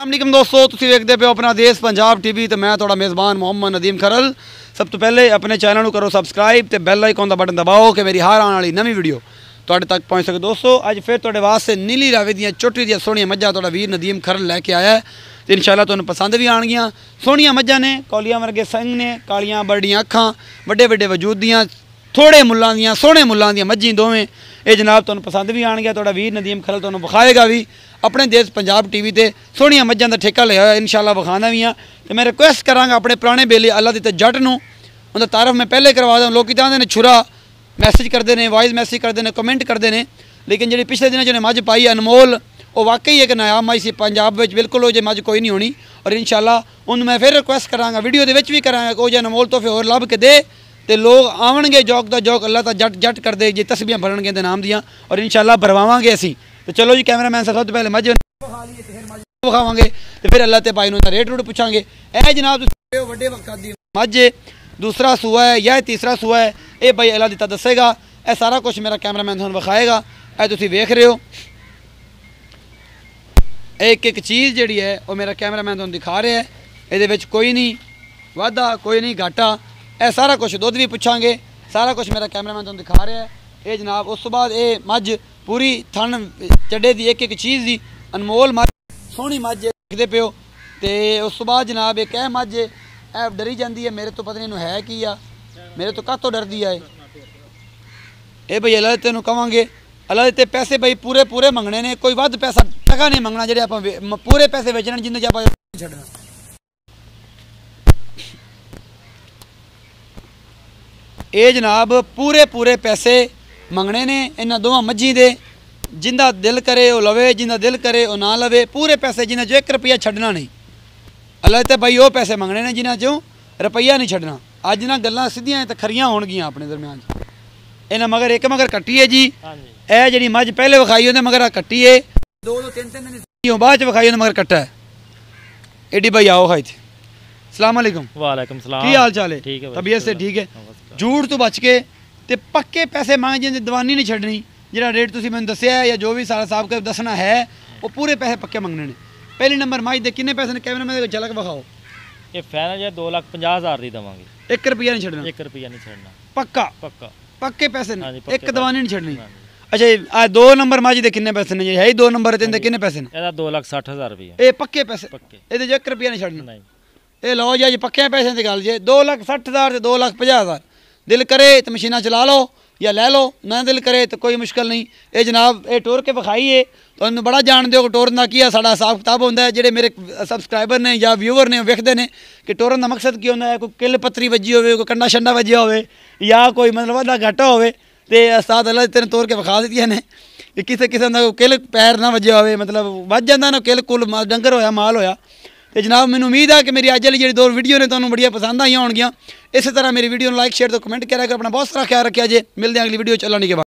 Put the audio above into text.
अस्सलाम दोस्तों, तुसीं वेखदे पे हो अपना देश पंजाब टीवी तो मैं थोड़ा मेज़बान मोहम्मद नदीम खरल। सब तो पहले अपने चैनल को करो सबसक्राइब तो बैल आइकन का बटन दबाओ कि मेरी हर आने वाली नवी वीडियो तुहाडे तक पहुँच सके। दोस्तों अज फिर तुहाडे वास्ते नीली रावे दी छोटी दी सोहणियां मज्जां तुहाडा वीर नदीम खरल लैके आया है तो इंशाअल्लाह तुहानूं पसंद भी आउणगियां। सोहणियां मज्जां ने, कौलियां वर्गे संग ने, कालियां बड़ियां अखां, वड्डे वड्डे वजूद दियां, थोड़े मुल्लां दियां, सोहणे मुल्लां दियां मज्झी दोवें ये जनाब तुहानूं पसंद भी आउणगियां। तुहाडा वीर नदीम खरल तुहानूं विखाएगा भी अपने देश पंजाब टीवी ते सोहणियां मज्जां दा ठेका लिया होया इंशाअल्लाह विखाना भी हाँ। तो मैं रिक्वेस्ट करांगा अपने पुराने बेले अल्लाह दित्ते जट नूं उनका तारफ मैं पहले करवा दूँ। लोग चाहते हैं छुरा मैसेज करते हैं, वॉइस मैसेज करते हैं, कमेंट करते हैं, लेकिन जी पिछले दिन जो मझ पाई अनमोल वो वाकई एक नायाब मझ सी पंजाब में बिल्कुल वो जो मझ कोई नहीं होनी। और इंशाअल्लाह उन मैं फिर रिक्वेस्ट करांगा वीडियो के भी करांगा कि वो जो अनमोल तोहफे होर लभ के दे तो लोग आवणगे जौक दा जौक अल्लाह ता जट जट कर दे जी तस्बीहां भरनगे दे नाम दियाँ और इंशाअल्लाह भरवावांगे असीं। तो चलो जी कैमरामैन साहब सबसे पहले मझ विखावांगे तो फिर अल्लाह ते भाई नूं रेट रूट पुछांगे। ए जनाब वड्डे वक्त दी मझ दूसरा सूआ है या तीसरा सूआ है ये भाई अल्लाह दिता दसेगा। यह सारा कुछ मेरा कैमरामैन तुहानूं विखाएगा। यह तुसीं वेख रहे हो एक एक चीज़ जिहड़ी है वो मेरा कैमरामैन तुहानूं दिखा रहा है। ये विच कोई नहीं वाधा कोई नहीं घाटा, यह सारा कुछ दुध भी पुछांगे, सारा कुछ मेरा कैमरामैन तुहानूं दिखा रहा है। ये जनाब उस तो बाद ये मझ पूरी थन चड्डे की एक एक चीज़ की अनमोल मझ सोहनी मझ देखते पे हो। तो उस तो बाद जनाब एक है मझ ए डरी जाती है मेरे तो पता नहीं है की आ, मेरे तो कातों डरती है ये भाई अल्लाह तेन कहांगे। अल्लाह दे पैसे भाई पूरे पूरे मंगने ने, कोई वध पैसा टका नहीं मंगना जेडे आप पूरे पैसे बेचने जिन्हें आप छड्डना। ये जनाब पूरे पूरे पैसे मंगने ने इन्हां दोवां मझी दे, जिंदा दिल करे वो लवे, जिंदा दिल करे वो ना लवे। पूरे पैसे जिन्हें जो 1 रुपया छड्डना नहीं। अल्लाह ते भाई वो पैसे मंगने ने जिन्हें चो रुपया नहीं छड्डना। अज ना गल्लां सीधियां ते खरियां होणगियां अपने दरम्यान। इन्हें मगर एक मगर कट्टी है जी, यह जी मझ पहले विखाई उन्हें मगर कट्टी है, 2-3 दिन बाद विखाई उन्हें मगर कट्टा है। एडी भाई आओ खाई थे। अस्सलाम वालेकुम। वालेकुम सलाम। की हाल चाल है? ठीक है, तबीयत से ठीक है। झूठ तो बच के ते पक्के पैसे मांगे जिन्हें दवानी नहीं छड्डनी। जिहड़ा रेट तुसीं मैनूं दस्सिया है या जो भी सारा साहब का दसना है वो पूरे पैसे पक्के मंगने ने। पहले नंबर मझ दे किन्ने पैसे ने कैमरामैन झलक विखाओ। ये फाइनल जो 2,50,000 दी देवांगे। 1 रुपया नहीं छड्डना। 1 रुपया नहीं छड्डना। पक्का पक्का पक्के पैसे ने, एक दवानी नहीं छड्डनी। हाँ अच्छा आ 2 नंबर मझ दे किन्ने पैसे ने? है ही 2 नंबर ते किन्ने पैसे ने? ਇਹਦਾ 2,60,000 रुपया। ये पक्के पैसे पक्के। ये 1 रुपया नहीं छड्डना। नहीं ये लो जी पक्के पैसे की गल जे 2,60,000 ते 2,50,000 दिल करे तो मशीना चला लो या ले लो, ना दिल करे तो कोई मुश्किल नहीं। ये जनाब ये टोर के विखाई है तो बड़ा जानते हो कि टोरन का की साडा हिसाब किताब होंदा है। जेडे मेरे सबसक्राइबर ने या व्यूवर ने वेखते हैं कि टोरन का मकसद की होंदा है, कोई किल पत्तरी वजी होवे, कोई कंडा शंडा वजिया होवे या कोई मतलब वाधा घाटा होवे तो उस्ताद अल्लाह तेन तोड़ के विखा दित्तियां ने कि किसी किस्म का किल पैर ना वजिया होवे, मतलब वज जांदा ना किल कुल डंगर होया माल होया। तो जनाब मैनूं उम्मीद है कि मेरी अज वाली जी 2 वीडियो ने तुहानूं बड़िया पसंद आई होणगियां। इस तरह मेरी वीडियो लाइक शेयर तो कमेंट करा कर अपना बहुत सारा ख्याल रखा जे। मिलते हैं अगली वीडियो चलाने के बाद।